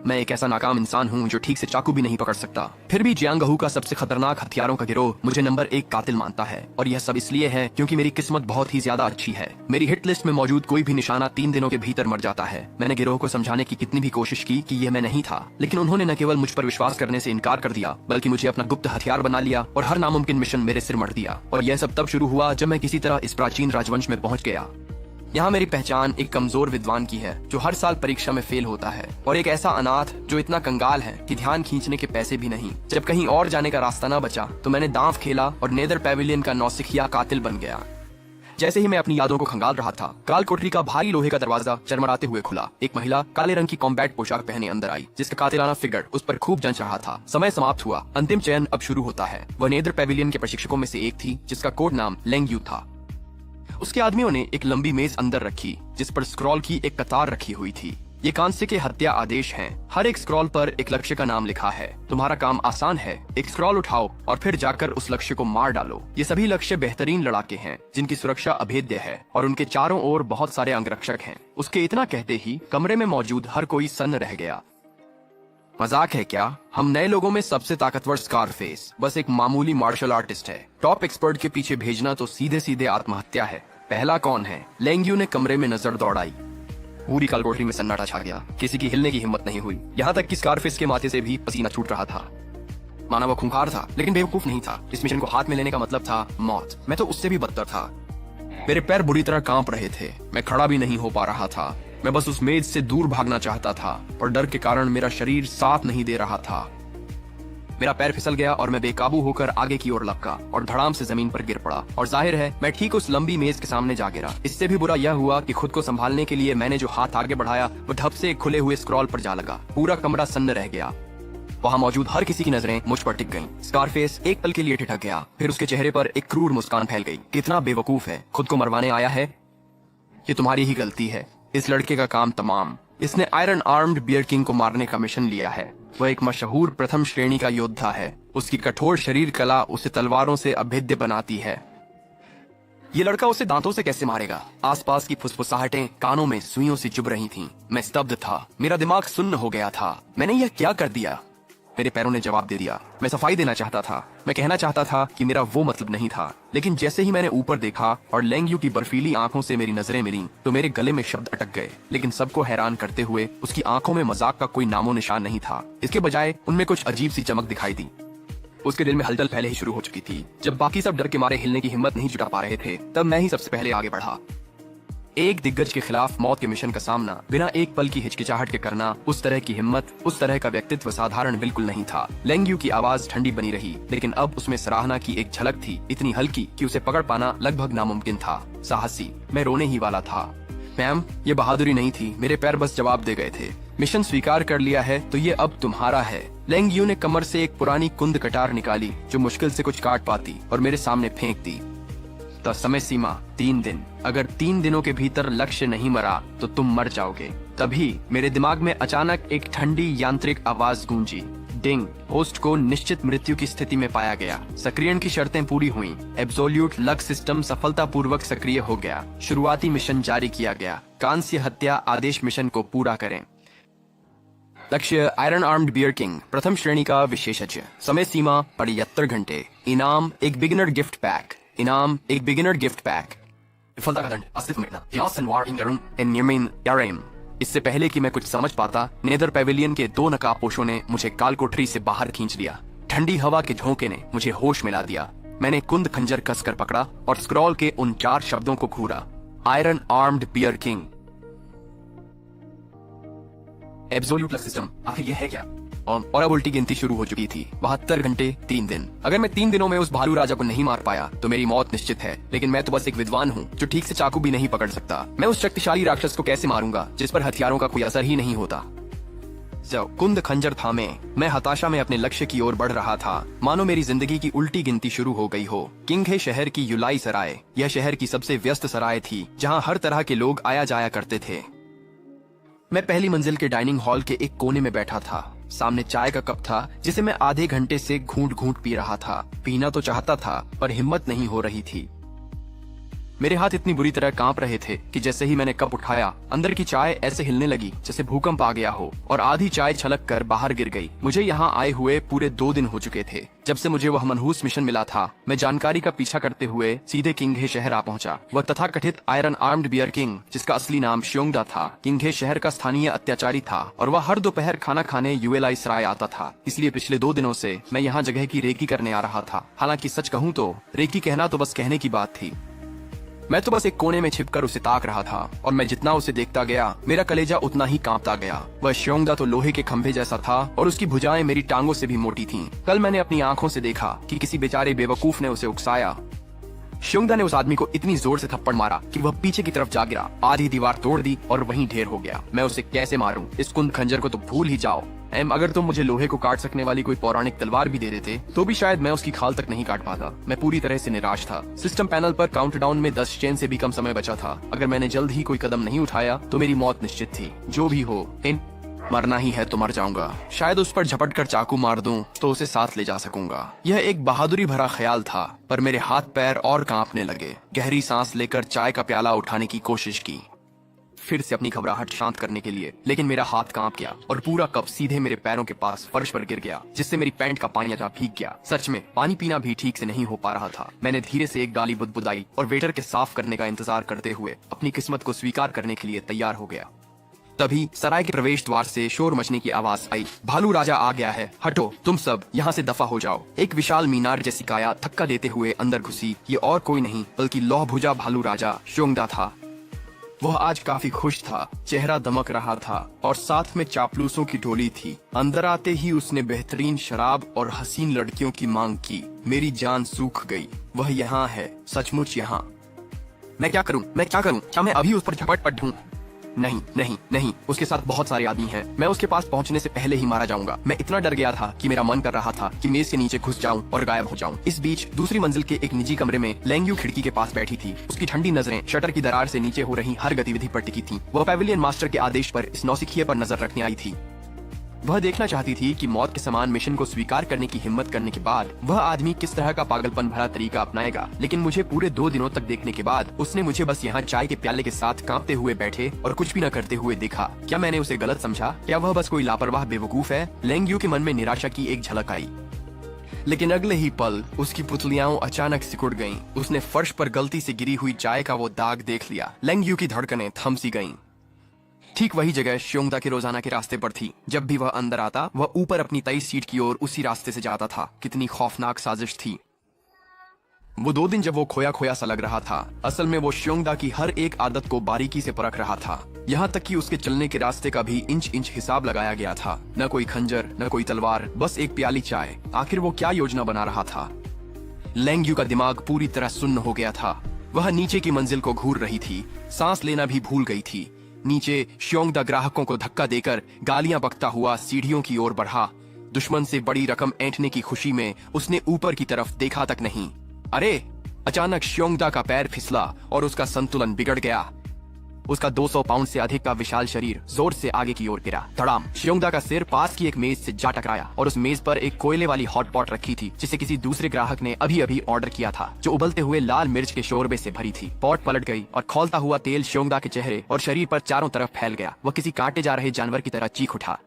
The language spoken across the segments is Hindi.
मैं एक ऐसा नाकाम इंसान हूँ जो ठीक से चाकू भी नहीं पकड़ सकता। फिर भी जियांग का सबसे खतरनाक हथियारों का गिरोह मुझे नंबर 1 कातिल मानता है, और यह सब इसलिए है क्योंकि मेरी किस्मत बहुत ही ज्यादा अच्छी है। मेरी हिट लिस्ट में मौजूद कोई भी निशाना 3 दिनों के भीतर मर जाता है। मैंने गिरोह को समझाने की कितनी भी कोशिश की कि यह मैं नहीं था, लेकिन उन्होंने न केवल मुझ पर विश्वास करने से इनकार कर दिया, बल्कि मुझे अपना गुप्त हथियार बना लिया और हर नामुमकिन मिशन मेरे सिर मढ़ दिया। और यह सब तब शुरू हुआ जब मैं किसी तरह इस प्राचीन राजवंश में पहुंच गया। यहाँ मेरी पहचान एक कमजोर विद्वान की है जो हर साल परीक्षा में फेल होता है, और एक ऐसा अनाथ जो इतना कंगाल है कि ध्यान खींचने के पैसे भी नहीं। जब कहीं और जाने का रास्ता न बचा तो मैंने दांव खेला और नेदर पेविलियन का नौसिखिया कातिल बन गया। जैसे ही मैं अपनी यादों को खंगाल रहा था, काल कोठरी का भारी लोहे का दरवाजा चरमराते हुए खुला। एक महिला काले रंग की कॉम्बैट पोशाक पहने अंदर आई, जिसका कातिलाना फिगर उस पर खूब जंच रहा था। समय समाप्त हुआ, अंतिम चयन अब शुरू होता है। वह नेदर पेविलियन के प्रशिक्षकों में से एक थी, जिसका कोड नाम लेंग यू था। उसके आदमियों ने एक लंबी मेज अंदर रखी, जिस पर स्क्रॉल की एक कतार रखी हुई थी। ये कांस्य के हत्या आदेश हैं। हर एक स्क्रॉल पर एक लक्ष्य का नाम लिखा है। तुम्हारा काम आसान है, एक स्क्रॉल उठाओ और फिर जाकर उस लक्ष्य को मार डालो। ये सभी लक्ष्य बेहतरीन लड़ाके हैं जिनकी सुरक्षा अभेद्य है, और उनके चारों ओर बहुत सारे अंगरक्षक हैं। उसके इतना कहते ही कमरे में मौजूद हर कोई सन्न रह गया। मजाक है क्या? हम नए लोगों में सबसे ताकतवर स्कारफेस बस एक मामूली मार्शल आर्टिस्ट है। टॉप एक्सपर्ट के पीछे भेजना तो सीधे सीधे आत्महत्या है। पहला कौन है? लेंग यू ने कमरे में नजर दौड़ाई। पूरी काल कोठरी में सन्नाटा छा गया। किसी की हिलने की हिम्मत नहीं हुई, यहाँ तक कि स्कारफेस के माथे से भी पसीना छूट रहा था। माना वो खूंखार था, लेकिन बेवकूफ नहीं था। इस मिशन को हाथ में लेने का मतलब था मौत। मैं तो उससे भी बदतर था। मेरे पैर बुरी तरह कांप रहे थे। मैं खड़ा भी नहीं हो पा रहा था। मैं बस उस मेज से दूर भागना चाहता था, और डर के कारण मेरा शरीर साथ नहीं दे रहा था। मेरा पैर फिसल गया और मैं बेकाबू होकर आगे की ओर लपका और धड़ाम से जमीन पर गिर पड़ा। और जाहिर है मैं ठीक उस लंबी मेज के सामने जा गिरा। इससे भी बुरा यह हुआ कि खुद को संभालने के लिए मैंने जो हाथ आगे बढ़ाया वो ढप से खुले हुए स्क्रॉल पर जा लगा। पूरा कमरा सन्न रह गया। वहाँ मौजूद हर किसी की नजरें मुझ पर टिक गईं। स्कारफेस एक पल के लिए ठिठक गया, फिर उसके चेहरे पर एक क्रूर मुस्कान फैल गई। कितना बेवकूफ है, खुद को मरवाने आया है। ये तुम्हारी ही गलती है। इस लड़के का काम तमाम। इसने आयरन आर्म्ड बियर किंग को मारने का मिशन लिया है। वह एक मशहूर प्रथम श्रेणी का योद्धा है। उसकी कठोर शरीर कला उसे तलवारों से अभेद्य बनाती है। ये लड़का उसे दांतों से कैसे मारेगा? आसपास की फुसफुसाहटें कानों में सुइयों से चुभ रही थीं। मैं स्तब्ध था। मेरा दिमाग सुन्न हो गया था। मैंने यह क्या कर दिया? मेरे पैरों ने जवाब दे दिया। मैं सफाई देना चाहता था। मैं कहना चाहता था कि मेरा वो मतलब नहीं था, लेकिन जैसे ही मैंने ऊपर देखा और लेंग यू की बर्फीली आंखों से मेरी नजरें मिलीं, तो मेरे गले में शब्द अटक गए। लेकिन सबको हैरान करते हुए उसकी आंखों में मजाक का कोई नामो निशान नहीं था। इसके बजाय उनमें कुछ अजीब सी चमक दिखाई दी। उसके दिल में हलचल पहले ही शुरू हो चुकी थी। जब बाकी सब डर के मारे हिलने की हिम्मत नहीं जुटा पा रहे थे, तब मैं ही सबसे पहले आगे बढ़ा। एक दिग्गज के खिलाफ मौत के मिशन का सामना बिना एक पल की हिचकिचाहट के करना, उस तरह की हिम्मत, उस तरह का व्यक्तित्व साधारण बिल्कुल नहीं था। लेंग यू की आवाज ठंडी बनी रही, लेकिन अब उसमें सराहना की एक झलक थी, इतनी हल्की कि उसे पकड़ पाना लगभग नामुमकिन था। साहसी। मैं रोने ही वाला था। मैम, ये बहादुरी नहीं थी। मेरे पैर बस जवाब दे गए थे। मिशन स्वीकार कर लिया है तो ये अब तुम्हारा है। लेंग यू ने कमर से एक पुरानी कुंद कटार निकाली जो मुश्किल से कुछ काट पाती, और मेरे सामने फेंक दी। तो समय सीमा 3 दिन। अगर 3 दिनों के भीतर लक्ष्य नहीं मरा तो तुम मर जाओगे। तभी मेरे दिमाग में अचानक एक ठंडी यांत्रिक आवाज गूंजी। डिंग। होस्ट को निश्चित मृत्यु की स्थिति में पाया गया। सक्रियण की शर्तें पूरी हुई। एब्सोल्यूट लक सिस्टम सफलतापूर्वक सक्रिय हो गया। शुरुआती मिशन जारी किया गया। कांस्य हत्या आदेश मिशन को पूरा करें। लक्ष्य आयरन आर्म्ड बियर किंग, प्रथम श्रेणी का विशेषज्ञ। समय सीमा 72 घंटे। इनाम एक बिगिनर गिफ्ट पैक। इनाम एक बिगिनर गिफ्ट पैक। विफलता का दंड अस्तित्व मिटना। इससे पहले कि मैं कुछ समझ पाता, नेदर पेविलियन के 2 नकाबपोशों ने मुझे काल कोठरी से बाहर खींच लिया। ठंडी हवा के झोंके ने मुझे होश मिला दिया। मैंने कुंद खंजर कसकर पकड़ा और स्क्रॉल के उन 4 शब्दों को घूरा। Iron armed bear king. Absolute luck system, आखिर यह है क्या? और अब उल्टी गिनती शुरू हो चुकी थी। 72 घंटे, 3 दिन। अगर मैं 3 दिनों में उस भालू राजा को नहीं मार पाया तो मेरी मौत निश्चित है। लेकिन मैं तो बस एक विद्वान हूँ जो ठीक से चाकू भी नहीं पकड़ सकता। मैं उस शक्तिशाली राक्षस को कैसे मारूंगा जिस पर हथियारों का कोई असर ही नहीं होता? कुंद खंजर थामे मैं हताशा में अपने लक्ष्य की ओर बढ़ रहा था, मानो मेरी जिंदगी की उल्टी गिनती शुरू हो गई हो। किंग शहर की युलाई सराय। यह शहर की सबसे व्यस्त सराय थी, जहाँ हर तरह के लोग आया जाया करते थे। मैं पहली मंजिल के डाइनिंग हॉल के एक कोने में बैठा था। सामने चाय का कप था जिसे मैं आधे घंटे से घूंट घूंट पी रहा था। पीना तो चाहता था पर हिम्मत नहीं हो रही थी। मेरे हाथ इतनी बुरी तरह कांप रहे थे कि जैसे ही मैंने कप उठाया अंदर की चाय ऐसे हिलने लगी जैसे भूकंप आ गया हो और आधी चाय छलक कर बाहर गिर गई। मुझे यहाँ आए हुए पूरे 2 दिन हो चुके थे। जब से मुझे वह मनहूस मिशन मिला था, मैं जानकारी का पीछा करते हुए सीधे किंघे शहर आ पहुंचा। वह तथाकथित आयरन आर्म्ड बियर किंग, जिसका असली नाम श्योंगदा था, किंघे शहर का स्थानीय अत्याचारी था और वह हर दोपहर खाना खाने यूएलआई सराय आता था। इसलिए पिछले 2 दिनों से मैं यहाँ जगह की रेकी करने आ रहा था। हालांकि सच कहूँ तो रेकी कहना तो बस कहने की बात थी। मैं तो बस एक कोने में छिपकर उसे ताक रहा था और मैं जितना उसे देखता गया मेरा कलेजा उतना ही कांपता गया। वह श्योंगदा तो लोहे के खंभे जैसा था और उसकी भुजाएं मेरी टांगों से भी मोटी थीं। कल मैंने अपनी आंखों से देखा कि किसी बेचारे बेवकूफ ने उसे उकसाया। श्योंगदा ने उस आदमी को इतनी जोर से थप्पड़ मारा कि वह पीछे की तरफ जा गिरा, आधी दीवार तोड़ दी और वहीं ढेर हो गया। मैं उसे कैसे मारूं? इस कुंद खंजर को तो भूल ही जाओ। अगर तुम मुझे लोहे को काट सकने वाली कोई पौराणिक तलवार भी दे देते तो भी शायद मैं उसकी खाल तक नहीं काट पाता। मैं पूरी तरह से निराश था। सिस्टम पैनल पर काउंटडाउन में 10 चेन से भी कम समय बचा था। अगर मैंने जल्द ही कोई कदम नहीं उठाया तो मेरी मौत निश्चित थी। जो भी हो, मरना ही है तो मर जाऊंगा। शायद उस पर झपट कर चाकू मार दूं तो उसे साथ ले जा सकूंगा। यह एक बहादुरी भरा ख्याल था, पर मेरे हाथ पैर और कांपने लगे। गहरी सांस लेकर चाय का प्याला उठाने की कोशिश की, फिर से अपनी घबराहट शांत करने के लिए, लेकिन मेरा हाथ कांप गया और पूरा कप सीधे मेरे पैरों के पास फर्श पर गिर गया, जिससे मेरी पैंट का पायजामा भीग गया। सच में पानी पीना भी ठीक से नहीं हो पा रहा था। मैंने धीरे से एक डाली बुदबुदाई और वेटर के साफ करने का इंतजार करते हुए अपनी किस्मत को स्वीकार करने के लिए तैयार हो गया। तभी सराय के प्रवेश द्वार से शोर मचने की आवाज आई। भालू राजा आ गया है, हटो तुम सब, यहाँ से दफा हो जाओ। एक विशाल मीनार जैसी काया धक्का देते हुए अंदर घुसी। ये और कोई नहीं बल्कि लौह भुजा भालू राजा श्योंगदा था। वह आज काफी खुश था, चेहरा दमक रहा था और साथ में चापलूसों की टोली थी। अंदर आते ही उसने बेहतरीन शराब और हसीन लड़कियों की मांग की। मेरी जान सूख गई। वह यहाँ है, सचमुच यहाँ। मैं क्या करूं? क्या मैं अभी उस पर झपट पट दूं? नहीं नहीं नहीं, उसके साथ बहुत सारे आदमी हैं। मैं उसके पास पहुंचने से पहले ही मारा जाऊंगा। मैं इतना डर गया था कि मेरा मन कर रहा था कि मेज के नीचे घुस जाऊं और गायब हो जाऊं। इस बीच दूसरी मंजिल के एक निजी कमरे में लेंग्यू खिड़की के पास बैठी थी। उसकी ठंडी नजरें शटर की दरार से नीचे हो रही हर गतिविधि पर टिकी थीं। वह पैविलियन मास्टर के आदेश पर इस नौसिखिए पर नजर रखने आई थी। वह देखना चाहती थी कि मौत के समान मिशन को स्वीकार करने की हिम्मत करने के बाद वह आदमी किस तरह का पागलपन भरा तरीका अपनाएगा। लेकिन मुझे पूरे 2 दिनों तक देखने के बाद उसने मुझे बस यहाँ चाय के प्याले के साथ कांपते हुए बैठे और कुछ भी न करते हुए देखा। क्या मैंने उसे गलत समझा? क्या वह बस कोई लापरवाह बेवकूफ है? लेंग्यू के मन में निराशा की एक झलक आई, लेकिन अगले ही पल उसकी पुतलियां अचानक सिकुड़ गईं। उसने फर्श पर गलती से गिरी हुई चाय का वो दाग देख लिया। लेंग्यू की धड़कनें थम सी गईं। ठीक वही जगह श्योंगदा के रोजाना के रास्ते पर थी। जब भी वह अंदर आता वह ऊपर अपनी तय सीट की ओर उसी रास्ते से जाता था। कितनी खौफनाक साजिश थी। वो 2 दिन जब वो खोया खोया सा लग रहा था, असल में वो श्योंगदा की हर एक आदत को बारीकी से परख रहा था। यहाँ तक कि उसके चलने के रास्ते का भी इंच इंच हिसाब लगाया गया था। न कोई खंजर, न कोई तलवार, बस एक प्याली चाय। आखिर वो क्या योजना बना रहा था? लेंग्यू का दिमाग पूरी तरह सुन्न हो गया था। वह नीचे की मंजिल को घूर रही थी, सांस लेना भी भूल गई थी। नीचे श्योंगदा ग्राहकों को धक्का देकर गालियां बकता हुआ सीढ़ियों की ओर बढ़ा। दुश्मन से बड़ी रकम ऐंठने की खुशी में उसने ऊपर की तरफ देखा तक नहीं। अरे! अचानक श्योंगदा का पैर फिसला और उसका संतुलन बिगड़ गया। उसका 200 पाउंड से अधिक का विशाल शरीर जोर से आगे की ओर गिरा। धड़ाम! श्योंगदा का सिर पास की एक मेज से जा टकराया और उस मेज पर एक कोयले वाली हॉट पॉट रखी थी, जिसे किसी दूसरे ग्राहक ने अभी अभी ऑर्डर किया था, जो उबलते हुए लाल मिर्च के शोरबे से भरी थी। पॉट पलट गई और खौलता हुआ तेल श्योंगदा के चेहरे और शरीर पर चारों तरफ फैल गया। वह किसी काटे जा रहे जानवर की तरह चीख उठा।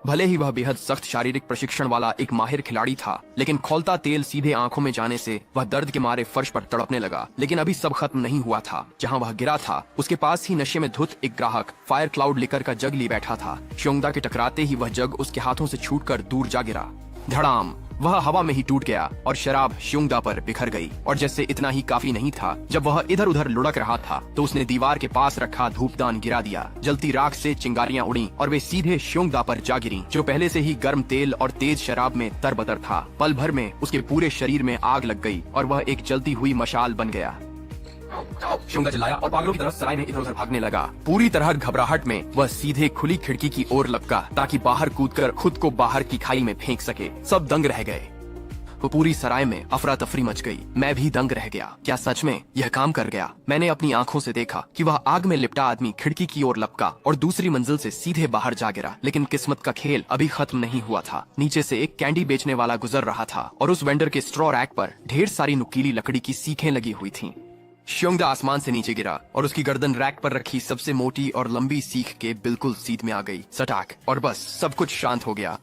भले ही वह बेहद सख्त शारीरिक प्रशिक्षण वाला एक माहिर खिलाड़ी था, लेकिन खौलता तेल सीधे आंखों में जाने से वह दर्द के मारे फर्श पर तड़पने लगा। लेकिन अभी सब खत्म नहीं हुआ था। जहां वह गिरा था उसके पास ही नशे में धुत एक ग्राहक फायर क्लाउड लिकर का जग लिए बैठा था। श्योंगदा के टकराते ही वह जग उसके हाथों से छूटकर दूर जा गिरा। धड़ाम! वह हवा में ही टूट गया और शराब श्योंगदा पर बिखर गई। और जैसे इतना ही काफी नहीं था, जब वह इधर उधर लुढ़क रहा था तो उसने दीवार के पास रखा धूपदान गिरा दिया। जलती राख से चिंगारियां उड़ी और वे सीधे श्योंगदा पर जा गिरी, जो पहले से ही गर्म तेल और तेज शराब में तरबतर था। पल भर में उसके पूरे शरीर में आग लग गई और वह एक जलती हुई मशाल बन गया। श्योंगदा चिल्लाया और पागलों की तरफ सराय में इधर उधर भागने लगा। पूरी तरह घबराहट में वह सीधे खुली खिड़की की ओर लपका ताकि बाहर कूदकर खुद को बाहर की खाई में फेंक सके। सब दंग रह गए। वो पूरी सराय में अफरा तफरी मच गई। मैं भी दंग रह गया। क्या सच में यह काम कर गया? मैंने अपनी आंखों से देखा कि वह आग में लिपटा आदमी खिड़की की ओर लपका और दूसरी मंजिल से सीधे बाहर जा गिरा। लेकिन किस्मत का खेल अभी खत्म नहीं हुआ था। नीचे से एक कैंडी बेचने वाला गुजर रहा था और उस वेंडर के स्ट्रॉ रैक पर ढेर सारी नुकीली लकड़ी की सीखें लगी हुई थीं। श्योंगदा आसमान से नीचे गिरा और उसकी गर्दन रैक पर रखी सबसे मोटी और लंबी सीख के बिल्कुल सीध में आ गई। सटाक, और बस सब कुछ शांत हो गया।